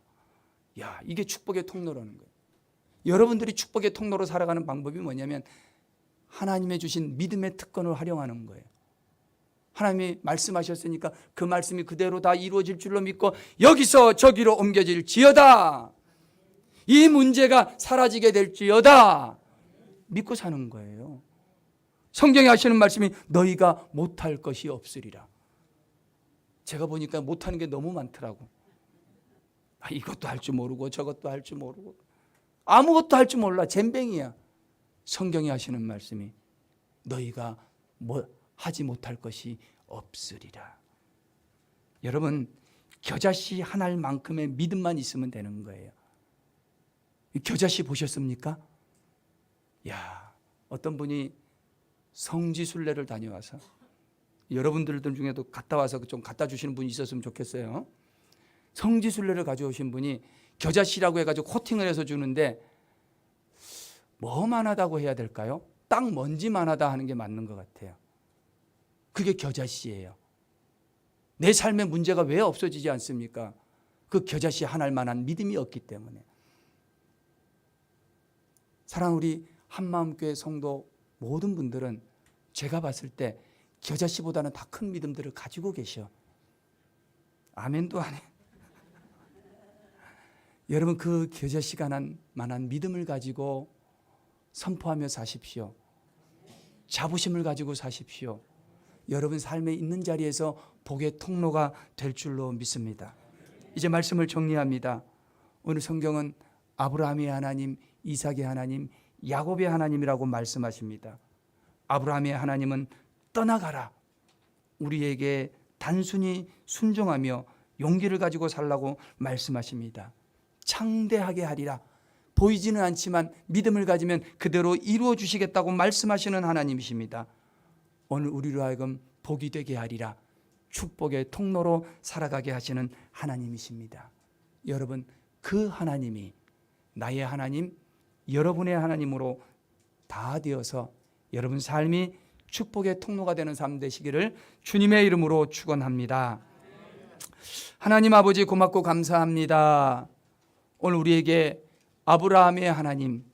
야, 이게 축복의 통로라는 거예요. 여러분들이 축복의 통로로 살아가는 방법이 뭐냐면 하나님의 주신 믿음의 특권을 활용하는 거예요. 하나님이 말씀하셨으니까 그 말씀이 그대로 다 이루어질 줄로 믿고 여기서 저기로 옮겨질지어다, 이 문제가 사라지게 될지어다 믿고 사는 거예요. 성경에 하시는 말씀이 너희가 못할 것이 없으리라. 제가 보니까 못하는 게 너무 많더라고. 이것도 할 줄 모르고 저것도 할 줄 모르고 아무것도 할 줄 몰라, 젬병이야. 성경에 하시는 말씀이 너희가 하지 못할 것이 없으리라. 여러분, 겨자씨 한 알만큼의 믿음만 있으면 되는 거예요. 겨자씨 보셨습니까? 야, 어떤 분이 성지순례를 다녀와서, 여러분들 중에도 갔다 와서 좀 갖다 주시는 분이 있었으면 좋겠어요. 성지순례를 가져오신 분이 겨자씨라고 해가지고 코팅을 해서 주는데 뭐만하다고 해야 될까요? 딱 먼지만하다 하는 게 맞는 것 같아요. 그게 겨자씨예요. 내 삶의 문제가 왜 없어지지 않습니까? 그 겨자씨 한 알만한 믿음이 없기 때문에. 사랑 우리 한마음교회 성도 모든 분들은 제가 봤을 때 겨자씨보다는 더 큰 믿음들을 가지고 계셔. 아멘도 안 해. 여러분, 그 겨자씨가 만한 믿음을 가지고 선포하며 사십시오. 자부심을 가지고 사십시오. 여러분 삶에 있는 자리에서 복의 통로가 될 줄로 믿습니다. 이제 말씀을 정리합니다. 오늘 성경은 아브라함의 하나님, 이삭의 하나님, 야곱의 하나님이라고 말씀하십니다. 아브라함의 하나님은 떠나가라, 우리에게 단순히 순종하며 용기를 가지고 살라고 말씀하십니다. 창대하게 하리라, 보이지는 않지만 믿음을 가지면 그대로 이루어 주시겠다고 말씀하시는 하나님이십니다. 오늘 우리로 하여금 복이 되게 하리라, 축복의 통로로 살아가게 하시는 하나님이십니다. 여러분, 그 하나님이 나의 하나님, 여러분의 하나님으로 다 되어서 여러분 삶이 축복의 통로가 되는 삶 되시기를 주님의 이름으로 축원합니다. 하나님 아버지, 고맙고 감사합니다. 오늘 우리에게 아브라함의 하나님,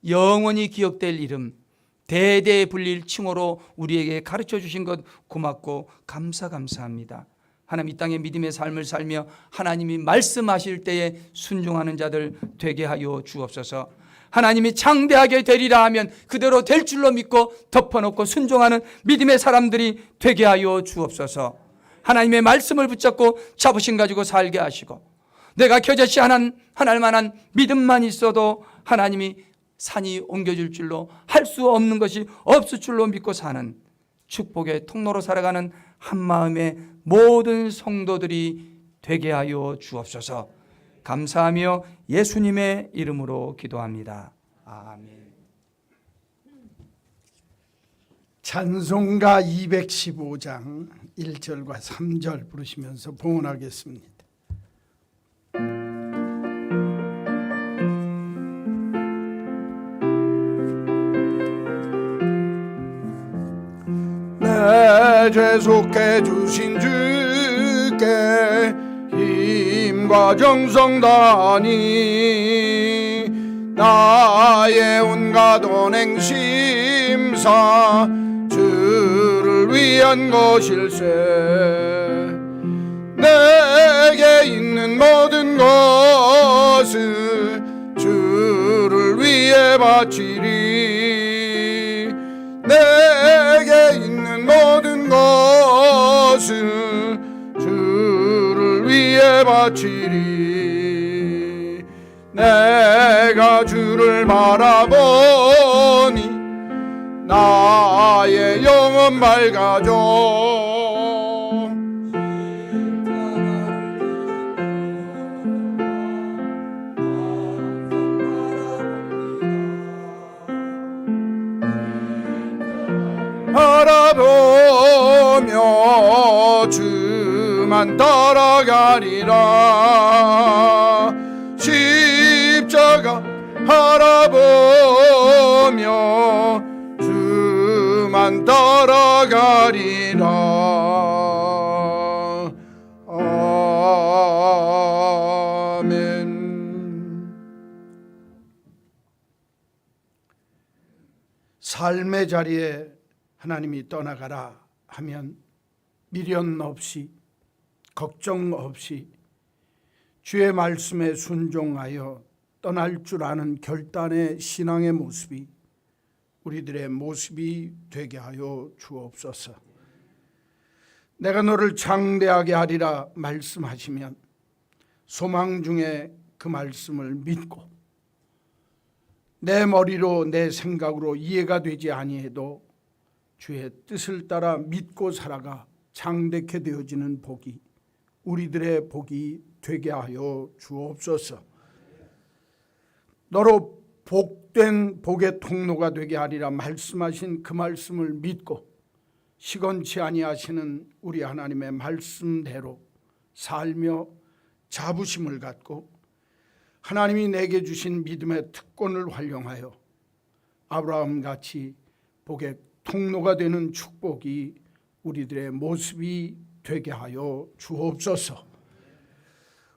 영원히 기억될 이름, 대대에 불릴 칭호로 우리에게 가르쳐 주신 것 고맙고 감사합니다. 하나님, 이 땅의 믿음의 삶을 살며 하나님이 말씀하실 때에 순종하는 자들 되게 하여 주옵소서. 하나님이 장대하게 되리라 하면 그대로 될 줄로 믿고 덮어놓고 순종하는 믿음의 사람들이 되게 하여 주옵소서. 하나님의 말씀을 붙잡고 자부심 가지고 살게 하시고, 내가 겨자씨 하나할 만한 믿음만 있어도 하나님이 산이 옮겨질 줄로, 할 수 없는 것이 없을 줄로 믿고 사는 축복의 통로로 살아가는 한마음의 모든 성도들이 되게 하여 주옵소서. 감사하며 예수님의 이름으로 기도합니다. 아멘. 찬송가 215장 1절과 3절 부르시면서 봉헌하겠습니다. 내 죄 속해 주신 주께 힘과 정성 다하니 나의 온갖 언행심사 주를 위한 것일세. 내게 있는 모든 것을 주를 위해 바치리. 내게 있는 모든 것을 주를 위해 바치리. 내가 주를 바라보니 나의 영혼 맑아져. 바라보며 주만 따라가리라. 십자가 바라보며 주만 따라가리라. 아멘. 삶의 자리에 하나님이 떠나가라 하면 미련 없이 걱정 없이 주의 말씀에 순종하여 떠날 줄 아는 결단의 신앙의 모습이 우리들의 모습이 되게 하여 주옵소서. 내가 너를 장대하게 하리라 말씀하시면 소망 중에 그 말씀을 믿고 내 머리로 내 생각으로 이해가 되지 아니해도 주의 뜻을 따라 믿고 살아가 장대케 되어지는 복이 우리들의 복이 되게 하여 주옵소서. 너로 복된 복의 통로가 되게 하리라 말씀하신 그 말씀을 믿고 시건치 아니하시는 우리 하나님의 말씀대로 살며 자부심을 갖고 하나님이 내게 주신 믿음의 특권을 활용하여 아브라함같이 복의 통로가 되는 축복이 우리들의 모습이 되게 하여 주옵소서.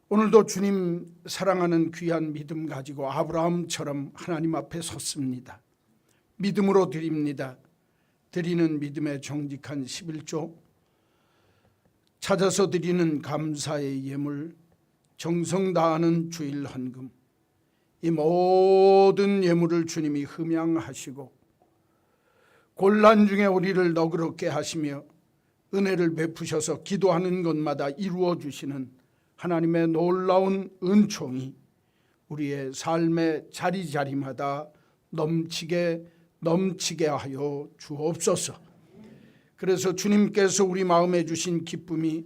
오늘도 주님 사랑하는 귀한 믿음 가지고 아브라함처럼 하나님 앞에 섰습니다. 믿음으로 드립니다. 드리는 믿음의 정직한 11조, 찾아서 드리는 감사의 예물, 정성 다하는 주일 헌금, 이 모든 예물을 주님이 흠양하시고 곤란 중에 우리를 너그럽게 하시며 은혜를 베푸셔서 기도하는 것마다 이루어 주시는 하나님의 놀라운 은총이 우리의 삶의 자리자리마다 넘치게 하여 주옵소서. 그래서 주님께서 우리 마음에 주신 기쁨이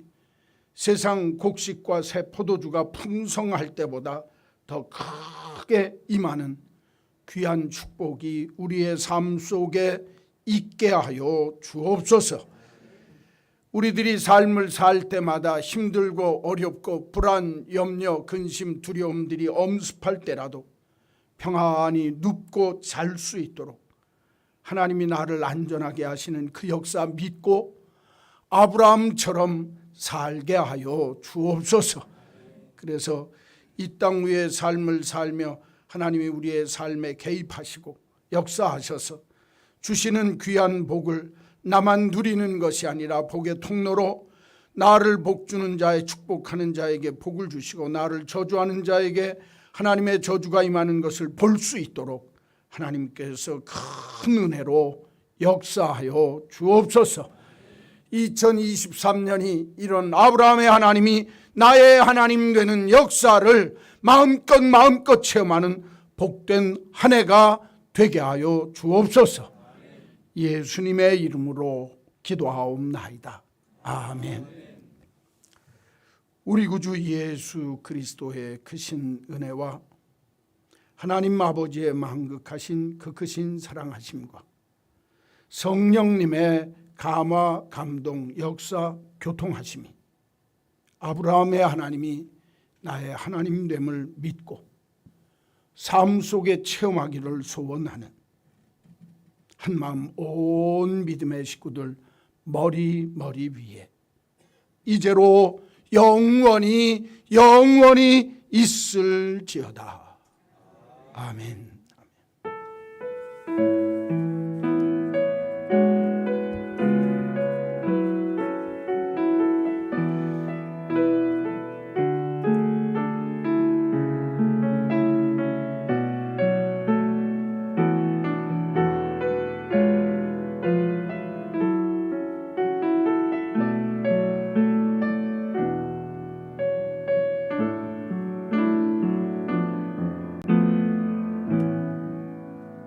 세상 곡식과 새 포도주가 풍성할 때보다 더 크게 임하는 귀한 축복이 우리의 삶 속에 있게 하여 주옵소서. 우리들이 삶을 살 때마다 힘들고 어렵고 불안, 염려, 근심, 두려움들이 엄습할 때라도 평안히 눕고 잘 수 있도록 하나님이 나를 안전하게 하시는 그 역사 믿고 아브라함처럼 살게 하여 주옵소서. 그래서 이 땅 위의 삶을 살며 하나님이 우리의 삶에 개입하시고 역사하셔서 주시는 귀한 복을 나만 누리는 것이 아니라 복의 통로로 나를 복주는 자에 축복하는 자에게 복을 주시고 나를 저주하는 자에게 하나님의 저주가 임하는 것을 볼 수 있도록 하나님께서 큰 은혜로 역사하여 주옵소서. 2023년이 이런 아브라함의 하나님이 나의 하나님 되는 역사를 마음껏 체험하는 복된 한 해가 되게 하여 주옵소서. 예수님의 이름으로 기도하옵나이다. 아멘. 우리 구주 예수 그리스도의 크신 은혜와 하나님 아버지의 만극하신 그 크신 사랑하심과 성령님의 감화, 감동, 역사, 교통하심이 아브라함의 하나님이 나의 하나님됨을 믿고 삶 속에 체험하기를 소원하는 한마음 온 믿음의 식구들 머리 위에 이제로 영원히 있을지어다. 아멘.